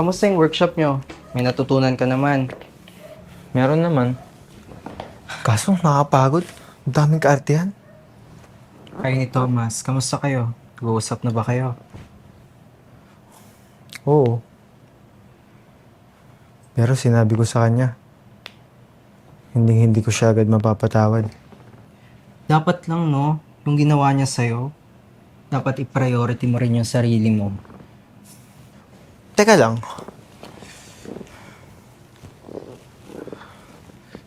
Kamusta yung workshop nyo? May natutunan ka naman. Meron naman. Kaso nakakapagod. Ang daming kaartihan. Kayo ni Thomas, kamusta kayo? Nag-uusap na ba kayo? Oo. Pero sinabi ko sa kanya, hindi ko siya agad mapapatawad. Dapat lang, no? Yung ginawa niya sa'yo, dapat i-priority mo rin yung sarili mo. Teka lang.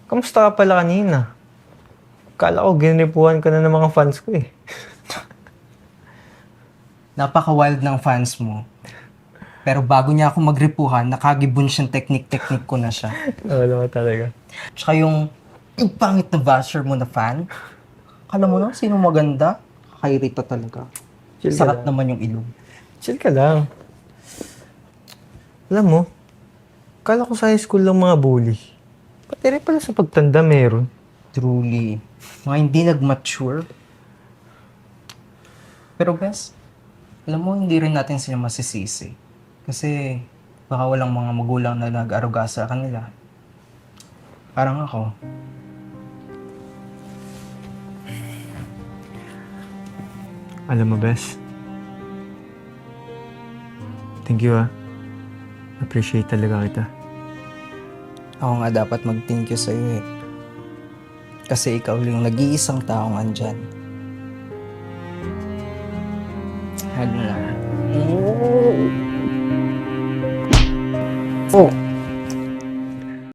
Kamusta ka pala kanina? Kala ko ginripuhan ka na ng mga fans ko eh. Napaka-wild ng fans mo. Pero bago niya ako magripuhan, nakagibon siyang technique ko na siya. Wala ka talaga. Tsaka yung pangit na basher mo na fan, kala mo na, sino maganda? Kakairita talaga. Chill ka Sakat lang. naman yung ilong. Chill ka lang. Alam mo, kala ko sa high school lang mga bully. Pati rin pala sa pagtanda meron. Truly. Mga hindi nag-mature. Pero bes, alam mo, hindi rin natin sila masisisi. Kasi baka walang mga magulang na nag-aruga sa kanila. Parang ako. Alam mo, Bes. Thank you, ah. Appreciate talaga kita. Ako nga dapat mag-thank you sa'yo eh. Kasi ikaw yung nag-iisang taong andyan. Hag na. Oh!